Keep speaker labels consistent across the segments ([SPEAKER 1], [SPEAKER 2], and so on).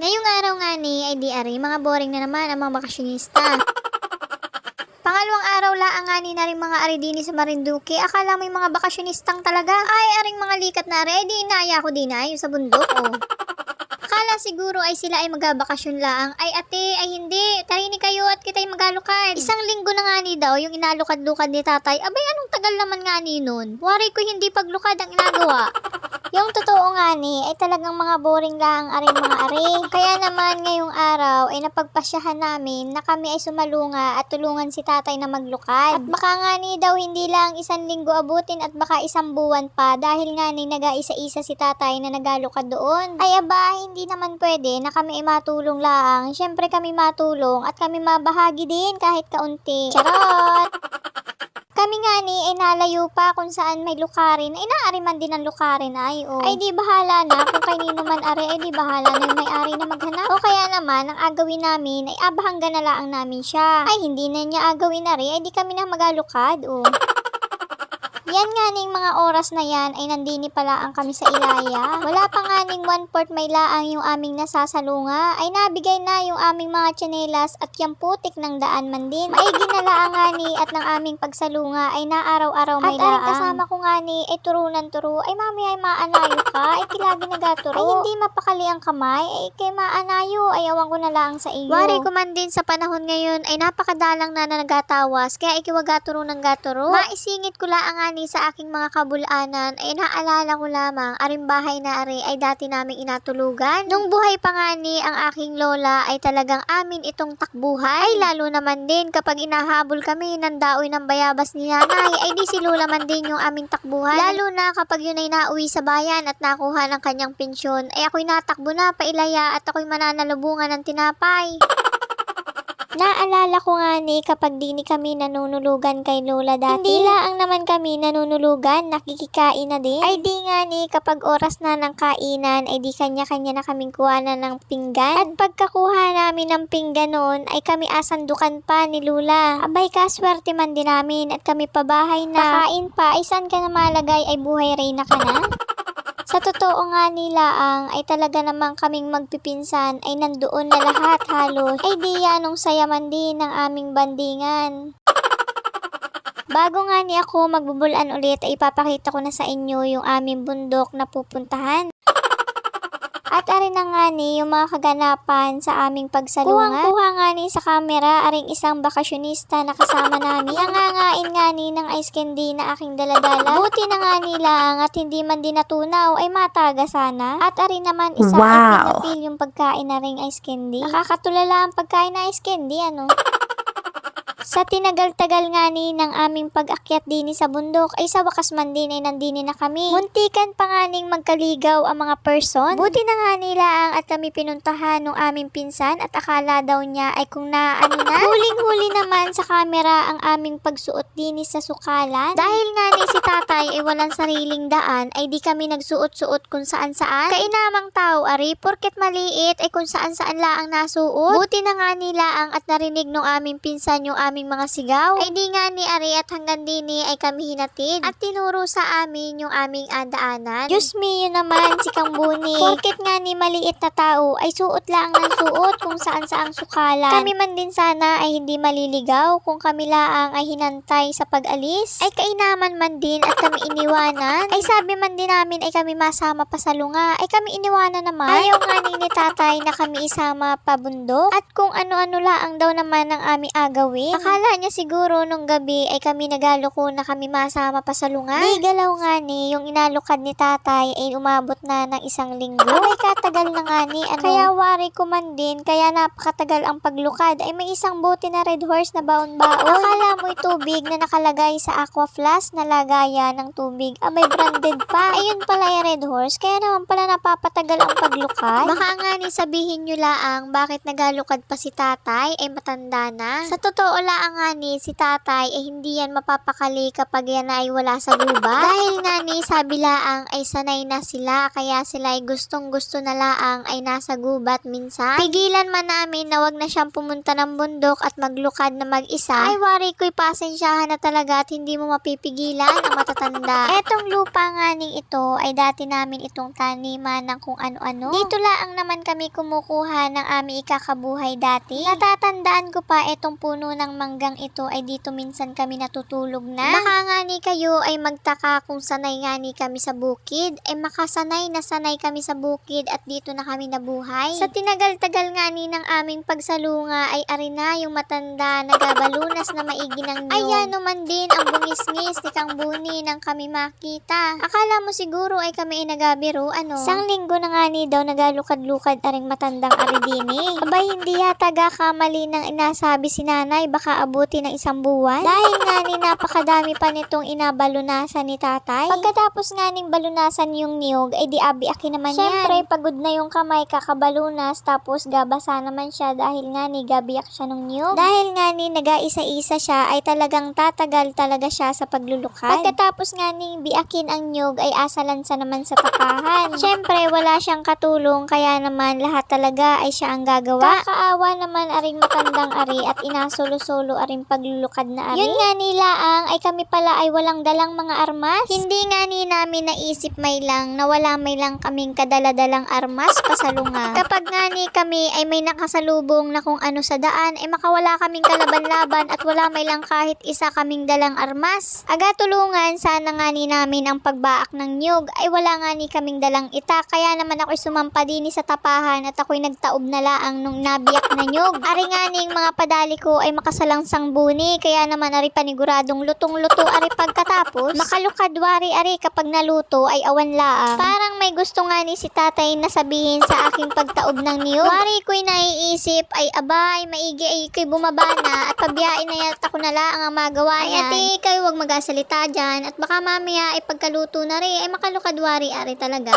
[SPEAKER 1] Ngayong araw nga ni ay di ari, mga boring na naman ang mga bakasyonista. Pangalawang araw laang nga ni na rin mga ari dini sa Marinduque. Akala mo yung mga bakasyonistang talaga? Ay, aring mga likat na ari, di inaaya ko din ay sa bundok. Oh. Akala siguro ay sila ay magbabakasyon laang. Ay ate, ay hindi. Tarini kayo at kita'y magalukad. Isang linggo na nga ni daw yung inalukad-lukad ni tatay. Abay, anong tagal naman nga ni nun? Wari ko hindi paglukad ang inagawa. Yung totoo nga ni ay talagang mga boring lang aring mga ari. Kaya naman ngayong araw ay napagpasyahan namin na kami ay sumalunga at tulungan si tatay na maglukad. At baka nga ni daw hindi lang isang linggo abutin at baka isang buwan pa dahil nga ni nag-aisa-isa si tatay na nagalukad doon. Ay aba, hindi naman pwede na kami ay matulong lang. Siyempre kami matulong at kami mabahagi din kahit kaunti. Charot! Kami nga ni ay nalayo pa kung saan may lukarin, ay naariman din ang lukarin ay oh. Ay di bahala na kung kanino man ari, ay di bahala na yung may-ari na maghanap. O kaya naman ang agawin namin ay abahangga na lang namin siya. Ay hindi na niya agawin ari, ay di kami na magalukad oh. Yan nga ning mga oras na yan ay nandini pala ang kami sa Ilaya. Wala pa nga ning 1/4 may laang yung aming nasasalunga. Ay nabigay na yung aming mga tsinelas at yung putik ng daan man din. Maigi na laang nga ni at ng aming pagsalunga ay naaraw-araw may laang. At kasama ko nga ni ay turunan turo. Ay mami ay maanayo ka. Ay kilagi nagaturo. Ay hindi mapakali ang kamay. Ay kay maanayo. Ay awan ko na laang sa iyo. Wari ko man din sa panahon ngayon ay napakadalang na nagatawas. Kaya ikiwagaturo ng gaturo. Maisingit ko laang nga ni sa aking mga kabulanan ay naalala ko lamang aring bahay na ari ay dati naming inatulugan. Nung buhay pa nga ni ang aking lola ay talagang amin itong takbuhay. Ay lalo naman din kapag inahabol kami ng daoy ng bayabas ni nanay ay di si lola man din yung aming takbuhan. Lalo na kapag yun ay nauwi sa bayan at nakuha ng kanyang pensyon ay ako'y natakbo na pa Ilaya at ako'y mananalubungan ng tinapay. Naalala ko nga ni kapag dini kami nanunulugan kay Lola dati. Hindi laang naman kami nanunulugan, nakikikain na din. Ay di nga ni kapag oras na ng kainan ay di kanya-kanya na kaming kuhanan ng pinggan. At pagkakuha namin ng pinggan noon ay kami asandukan pa ni Lola. Abay kaswerte man din namin at kami pabahay na. Pakain pa, ay saan ka na malagay ay buhay reyna ka na? Sa totoo nga nila ay talaga namang kaming magpipinsan ay nandoon na lahat halos. Ay di yanong saya man din ng aming bandingan. Bago nga ni ako magbubulan ulit ay ipapakita ko na sa inyo yung aming bundok na pupuntahan. At arin na nga ni yung mga kaganapan sa aming pagsalunga. Kuha nga ni sa camera aring isang bakasyonista na kasama namin. Nangangain nga ni ng ice candy na aking daladala. Buti na nga ni lang at hindi man din natunaw ay mataga sana. At arin naman isa ay pinapil yung pagkain na ring ice candy. Nakakatulala ang pagkain na ice candy ano. Sa tinagal-tagal nga ni ng aming pag-akyat dini sa bundok ay sa wakas man din ay nandini na kami. Muntikan pa nga ning magkaligaw ang mga person. Buti na nga nila at kami pinuntahan ng aming pinsan at akala daw niya ay kung naano na. Huling-huli naman sa camera ang aming pagsuot dini sa sukalan. Dahil nga ni si tatay ay walang sariling daan ay di kami nagsuot-suot kung saan-saan. Kainamang tao ari porket maliit ay kung saan-saan laang nasuot. Buti na nga nila at narinig ng aming pinsan yung aming mga sigaw. Ay di nga ni ari at hanggang dini ay kami hinatid at tinuro sa amin yung aming daanan. Diyos me, yun naman si Kang Buni. Porket nga ni maliit na tao ay suot lang ng suot kung saan saang sukalan. Kami man din sana ay hindi maliligaw kung kami laang ay hinantay sa pag-alis. Ay kainaman man din at kami iniwanan. Ay sabi man din namin ay kami masama pa sa lunga. Ay kami iniwanan naman. Ayaw nga ni tatay na kami isama pa bundok. At kung ano-ano laang daw naman ang aming agawin. Akala niya siguro nung gabi ay kami nagaloko na kami masama pa sa lunga. Di galaw nga ni yung inalukad ni tatay ay umabot na ng isang linggo. Ay katagal na nga ni ano. Kaya wari ko man din kaya napakatagal ang paglukad ay may isang bote na Red Horse na baon-baon. Akala mo'y tubig na nakalagay sa aqua flask na lagayan ng tubig. May branded pa. Ayun pala yung Red Horse kaya naman pala napapatagal ang paglukad. Baka nga ni sabihin nyo laang bakit nagalukad pa si tatay ay matanda na. Sa totoo laang laang nga ni si tatay ay hindi yan mapapakali kapag yan ay wala sa gubat. Dahil nga ni sabi laang ay sanay na sila kaya sila ay gustong gusto na laang ay nasa gubat minsan. Pigilan man namin na wag na siyang pumunta ng bundok at maglukad na mag-isa ay wari ko'y pasensyahan na talaga at hindi mo mapipigilan ang matatanda. Etong lupa nga ning ito ay dati namin itong taniman ng kung ano-ano. Dito laang naman kami kumukuha ng aming ikakabuhay dati. Natatandaan ko pa etong puno ng manggang ito ay dito minsan kami natutulog na. Baka nga ni kayo ay magtaka kung sanay nga ni kami sa bukid. Ay makasanay na sanay kami sa bukid at dito na kami nabuhay. Sa tinagal-tagal nga ni ng aming pagsalunga ay arina yung matanda nagabalunas na maigi ng niyog. Ayan naman din ang bungis-ngis ni Kang Buni nang kami makita. Akala mo siguro ay kami ay nagabiro ano? Sang linggo na nga ni daw nagalukad-lukad aring matandang aridini. Abay hindi yata kamali ng inasabi si nanay baka abuti ng isang buwan. Dahil nga ni napakadami pa nitong inabalunasan ni tatay. Pagkatapos nga ning balunasan yung niyog ay di abi-aki naman yan. Siyempre pagod na yung kamay kakabalunas tapos gabasa naman siya dahil nga ni gabiyak siya ng niyog. Dahil nga ni nagaisa-isa siya ay talagang tatagal talaga siya sa paglulukad. Pagkatapos nga ning biakin ang niyog ay asalansa naman sa takahan. Siyempre wala siyang katulong kaya naman lahat talaga ay siya ang gagawa. Kakaawa naman aring matandang ari at inasolo-solo aring paglulukad na ari. Yun nga nila ay kami pala ay walang dalang mga armas. Hindi nga ni namin naisip may lang na wala may lang kaming kadaladalang armas pasalunga. Kapag nga ni kami ay may nakasalubong na kung ano sa daan ay makawala kaming kalaban-laban at wala may lang kahit isa kaming dalang armas. Aga tulungan sana nga ni namin ang pagbaak ng niyog ay wala nga ni kaming dalang itak kaya naman ako'y sumampa din sa tapahan at ako'y nagtaob na laang nung nabiyak na niyog. Ari nga ning mga padali ko ay makasalangsang buni kaya naman ari paniguradong lutong-luto ari pagkatapos makalukad wari ari kapag naluto ay awan laang. Parang may gusto nga ni si tatay na sabihin sa aking pagtaob ng niyog. Wari ko'y naiisip ay abay maigi ay ko'y bumaba na at pabiyain na yata ko na laang ang magawa yan. Ay ati kayo wag magasalita dyan at baka mamaya ay pagkaluto na rin ay makalukad wari ari talaga.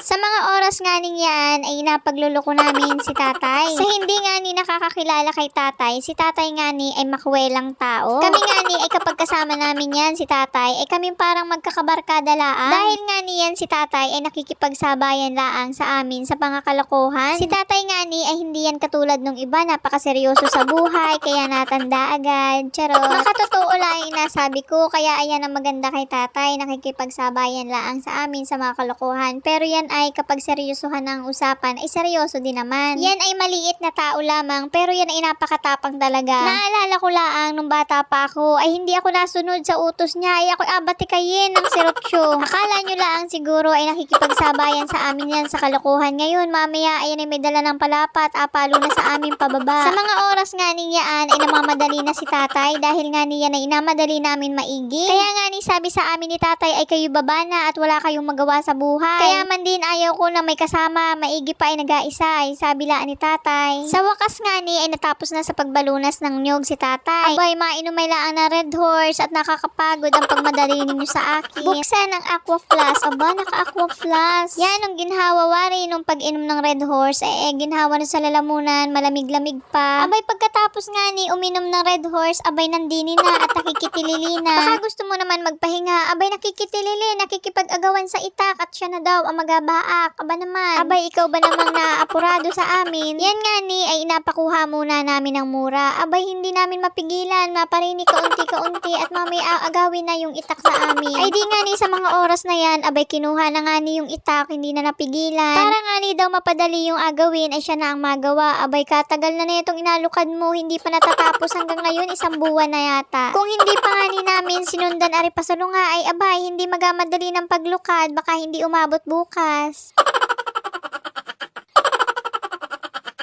[SPEAKER 1] Sa mga oras nga ning yan ay napagluloko namin si tatay. Sa hindi nga ni nakakakilala kay tatay, si tatay nga ni ay makwelang tao. Kami nga ni ay kapag kasama namin yan si tatay ay kami parang magkakabarkada laang. Dahil nga ni yan si tatay ay nakikipagsabayan laang sa amin sa pangakalokohan. Si tatay nga ni ay hindi yan katulad nung iba napakaseryoso sa buhay kaya natanda agad. Charot. Makatotoo lang yung nasabi ko kaya ayan ang maganda kay tatay nakikipagsabayan laang sa amin sa mga kalokohan. Pero yan ay kapag seryosohan ang usapan ay seryoso din naman. Yan ay maliit na tao lamang pero yan ay napakatapang talaga. Naalala ko laang nung bata pa ako ay hindi ako nasunod sa utos niya ay ako'y abatikayin ng sirotso. Akala nyo laang siguro ay nakikipagsabayan sa amin yan sa kalokohan. Ngayon mamaya ay may dala ng palapat apalo na sa amin pababa. Sa mga oras nga niyaan ay namamadali na si tatay dahil nga niya na inamadali namin maigi. Kaya nga ni sabi sa amin ni tatay ay kayo baba na at wala kayong magawa sa buhay. Kaya man din ayaw ko na may kasama, maigi pa ay nag-aisa ay sabi laan ni tatay. Sa wakas nga ni ay natapos na sa pagbalunas ng niyog si tatay. Abay mainumay laang na Red Horse at nakakapagod ang pagmadali ninyo sa akin. Buksan ang Aqua Flask. Aba naka-Aqua Flask. Yan ang ginhawa wari nung pag-inom ng Red Horse ginhawa na sa lalamunan, malamig-lamig pa. Abay pagkatapos nga ni uminom ng Red Horse, abay nandini na at nakikitilili na. Baka gusto mo naman magpahinga, abay nakikitilili, nakikipag-agawan sa itak at siya na daw ang magabaak. Aba naman. Abay ikaw ba namang naapurado sa amin? Yan nga ni ay inapakuha muna namin ng mura. Abay hindi namin mapigilan, maparinig kaunti-kaunti at mamaya agawin na yung itak sa amin. Ay di nga ni sa mga oras na yan, abay kinuha na nga ni yung itak, hindi na napigilan. Para nga ni daw mapadali yung agawin ay siya na ang magawa. Abay katagal na itong inalukad mo, hindi pa natatapos hanggang ngayon, isang buwan na yata. Kung hindi pa nga ni namin sinundan ari pasalunga ay abay hindi magamadali ng paglukad, baka hindi umabot bukas.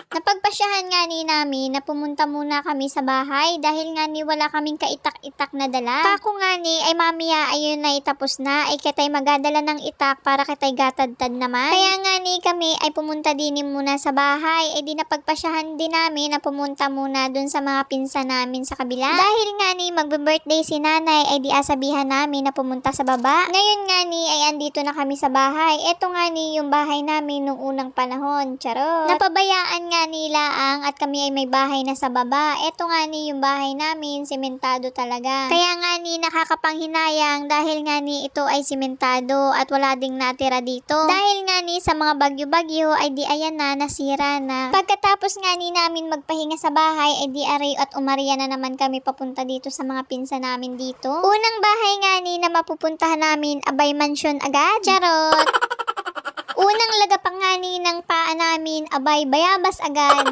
[SPEAKER 1] Napagpasyahan nga ni namin na pumunta muna kami sa bahay dahil nga ni wala kaming kaitak-itak na dala. Kako nga ni ay mamaya ayun na itapos na ay kitay magadala ng itak para kitay gatadtad naman. Kaya nga ni kami ay pumunta din muna sa bahay ay di napagpasyahan din namin na pumunta muna dun sa mga pinsan namin sa kabila. Dahil nga ni magbe-birthday si nanay ay di asabihan namin na pumunta sa baba. Ngayon nga ni ay andito na kami sa bahay. Eto nga ni yung bahay namin nung unang panahon. Charot. Napabayaan nga nila laang at kami ay may bahay na sa baba. Eto nga ni yung bahay namin, sementado talaga. Kaya nga ni nakakapanghinayang dahil nga ni ito ay sementado at wala ding natira dito. Dahil nga ni sa mga bagyo-bagyo ay di ayan na, nasira na. Pagkatapos nga ni namin magpahinga sa bahay ay di aray at umaria na naman kami papunta dito sa mga pinsan namin dito. Unang bahay nga ni na mapupuntahan namin, abay mansyon agad. Charot! Unang lagapang nga ni ng paa namin, abay bayabas agad.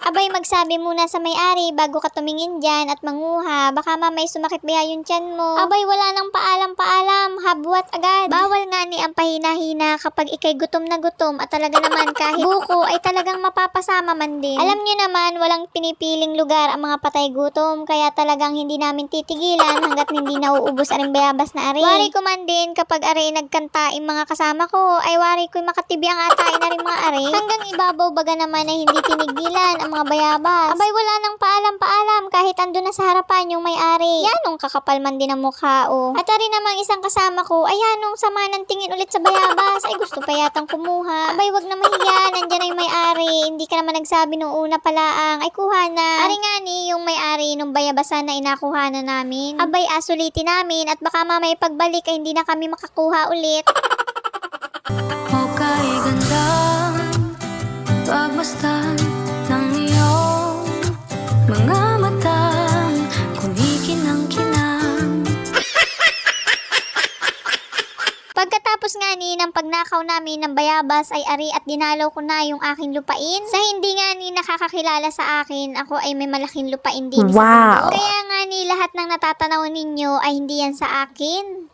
[SPEAKER 1] Abay magsabi muna sa may-ari bago ka tumingin dyan at manguha, baka mamay sumakit biya yung tiyan mo. Abay wala nang paalam-paalam, habwat agad. Bawal nga ni ang pahina-hina kapag ikay gutom na gutom at talaga naman kahit buko ay talagang mapapasama man din. Alam nyo naman walang pinipiling lugar ang mga patay gutom, kaya talagang hindi namin titigilan hanggat hindi nauubos aring bayabas na ari. Wari ko man din kapag ari nagkanta yung mga kasama ko, ay wari ko'y makatibiyang atain na rin mga ari. Hanggang ibabaw baga naman ay hindi tinigilan ang mga bayabas. Abay wala nang paalam-paalam kahit ando na sa harapan yung may-ari. Yanong kakapal man din ang mukha o. At ari namang isang kasama ko, ay yanong sama ng tingin ulit sa bayabas, ay gusto pa yatang kumuha. Abay wag na mahiya, nandyan na yung may-ari, hindi ka naman nagsabi nung una palaang, ay kuha na. Ari nga ni yung may-ari nung bayabasan na inakuha na namin. Abay asulitin namin at baka mamay pagbalik ay hindi na kami makakuha ulit.
[SPEAKER 2] Okay, ganda pagmasdan ng iyong mga mata, kumikinang-kinang.
[SPEAKER 1] Pagkatapos nga ni ng pagnakaw namin ng bayabas ay ari at dinalaw ko na yung aking lupain. Sa hindi nga ni nakakakilala sa akin, ako ay may malaking lupain din sa bundok. Kaya nga ni lahat ng natatanaw ninyo ay hindi yan sa akin.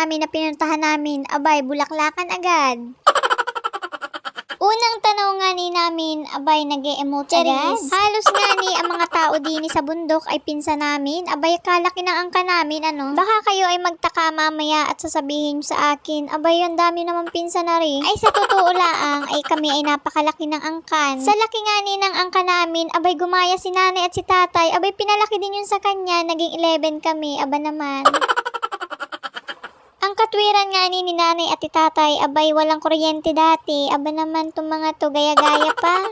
[SPEAKER 1] Namin na pinuntahan namin, abay bulaklakan agad. Unang tanaw nga ni namin, abay nag-e-emote agad. Halos nga ni ang mga tao din sa bundok ay pinsan namin, abay kalaki ng angka namin ano. Baka kayo ay magtaka mamaya at sasabihin sa akin, abay ang dami naman pinsan na rin. Ay sa totoo laang ay kami ay napakalaki ng angkan. Sa laki nga ni ng angka namin, abay gumaya si nanay at si tatay, abay pinalaki din yun sa kanya, naging 11 kami, aba naman. Ang katwiran nga ni nanay at tatay, abay walang kuryente dati, aba naman itong mga to gaya-gaya pa.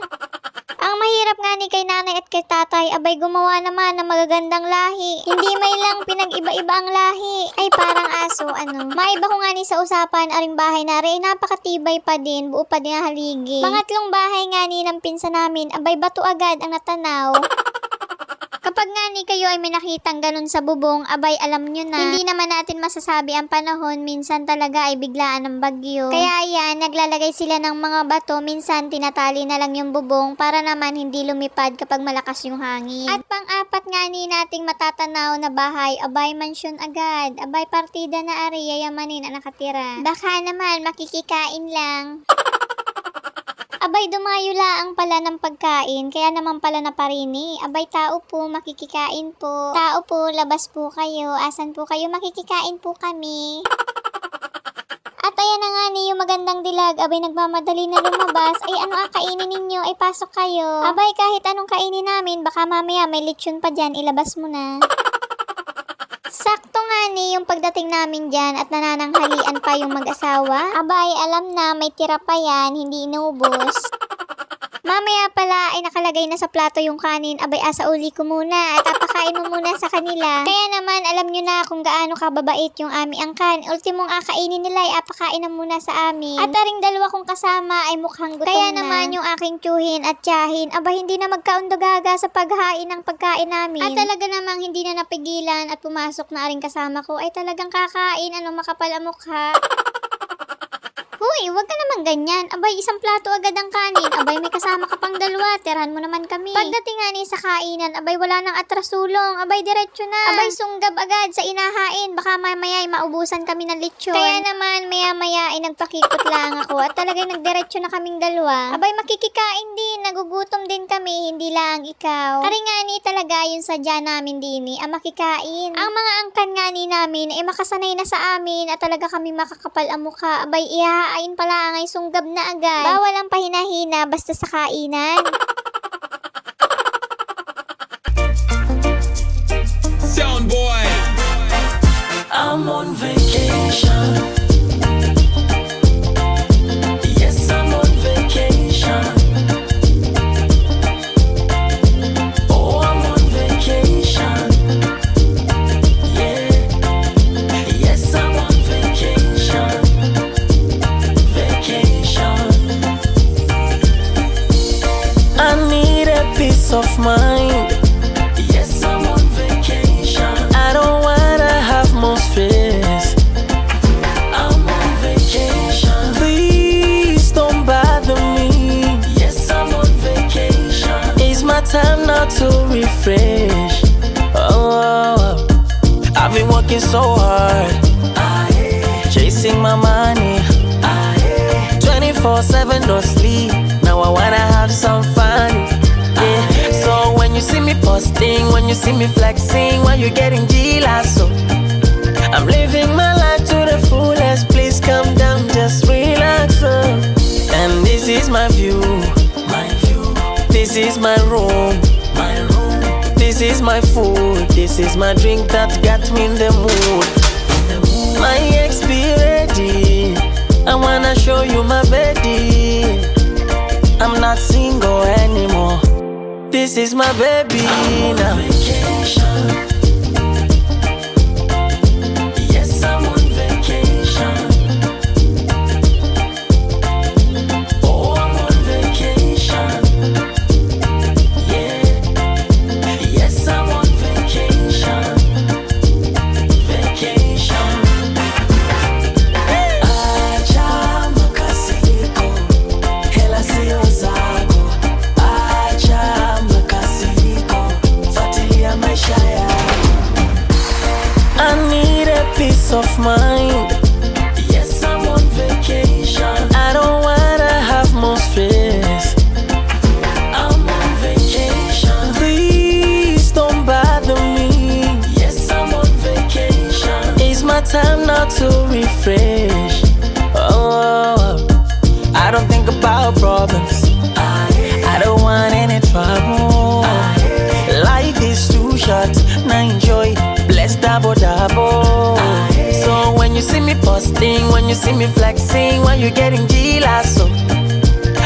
[SPEAKER 1] Ang mahirap nga ni kay nanay at kay tatay, abay gumawa naman ng magagandang lahi. Hindi may lang pinag-iba-iba ang lahi. Ay parang aso, ano. Maiba ko nga ni sa usapan, aring bahay na rin, napakatibay pa din, buo pa din ang haligi. Pangatlong bahay nga ni ng pinsan namin, abay bato agad ang natanaw. Kapag nga ni kayo ay may nakitang ganun sa bubong, abay alam nyo na. Hindi naman natin masasabi ang panahon, minsan talaga ay biglaan ng bagyo. Kaya yan, naglalagay sila ng mga bato, minsan tinatali na lang yung bubong para naman hindi lumipad kapag malakas yung hangin. At pang-apat nga ni nating matatanaw na bahay, abay mansyon agad. Abay partida na ari, yayamanin ang nakatira. Baka naman makikikain lang. Abay dumayo laang pala ng pagkain, kaya naman pala naparini. Abay tao po, makikikain po. Tao po, labas po kayo. Asan po kayo? Makikikain po kami. At ayan na nga ni yung magandang dilag, abay nagmamadali na lumabas. Ay ano kainin ninyo? Ay pasok kayo. Abay kahit anong kainin namin, baka mamaya may lechon pa dyan, ilabas mo na. Sakto nga ni yung pagdating namin dyan at nanananghalian pa yung mag-asawa. Abay, alam na may tira pa yan, hindi inubos. Mamaya pala ay nakalagay na sa plato yung kanin, abay asa uli ko muna at apakain mo muna sa kanila. Kaya naman alam nyo na kung gaano kababait yung ami angkan. Ultimong akainin nila ay apakain na muna sa amin. At aring dalawa kong kasama ay mukhang gutom kaya na. Kaya naman yung aking tiyuhin at tiyahin, abay hindi na magkaundogaga sa paghain ng pagkain namin. At talaga namang hindi na napigilan at pumasok na aring kasama ko ay talagang kakain, ano makapal ang mukha. Huy, wag ka naman ganyan. Abay, isang plato agad ang kanin. Abay, may kasama ka pang kayong dalawa, tirahan mo naman kami. Pagdating nga ni sa kainan, abay wala nang atrasulong, abay diretso na. Abay sunggab agad sa inahain, baka mamaya ay maubusan kami ng lechon. Kaya naman maya-maya ay nagpakikot lang ako at talagang nagdiretso na kaming dalawa. Abay makikikain din, nagugutom din kami, hindi lang ikaw. Ari nga ni talaga yung sadya namin din ang makikain. Ang mga angkan nga ni namin ay makasanay na sa amin at talaga kami makakapal ang mukha. Abay ihahain pala ngay sunggab na agad. Bawal ang pahinahina basta sa kainan.
[SPEAKER 3] Sound boy.
[SPEAKER 4] I'm on vacation. Yes, I'm on vacation. Oh, I'm on vacation. Yeah. Yes, I'm on vacation. Vacation. I need a peace of mind. Yes, I'm on vacation. I don't wanna have more stress. I'm on vacation. Please don't bother me. Yes, I'm on vacation. It's my time now to refresh. Oh, I've been working so hard, chasing my money. 24/7 no sleep. Now I wanna have some fun. Yeah. So when you see me posting, when you see me flexing, when you're getting G-Lasso, I'm living my life to the fullest. Please come down, just relax. And this is my view, my view. This is my room, my room. This is my food, this is my drink that got me in the mood. My ex be ready, I wanna show you my baby. I'm not single anymore. This is my baby now. Vacation. Yes, I'm on vacation. Oh, I'm on vacation. Yeah. Yes, I'm on vacation. Vacation. Acha makasiriko, hela sio zako. Acha makasiriko, fuatilia maisha yako. I need a peace of mind. Yes, I'm on vacation. I don't wanna have more stress. I'm on vacation. Please don't bother me. Yes, I'm on vacation. It's my time now to refresh. Oh, I don't think about problems. I don't want any trouble. Life is too short, now enjoy. Bless double double. So when you see me posting, when you see me flexing, when you're getting G-Lasso,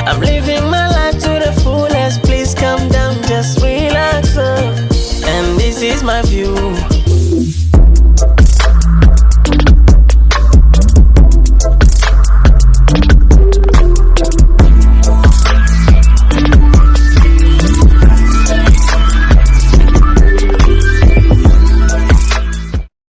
[SPEAKER 4] I'm living my life to the fullest. Please come down, just relax. And this is my view,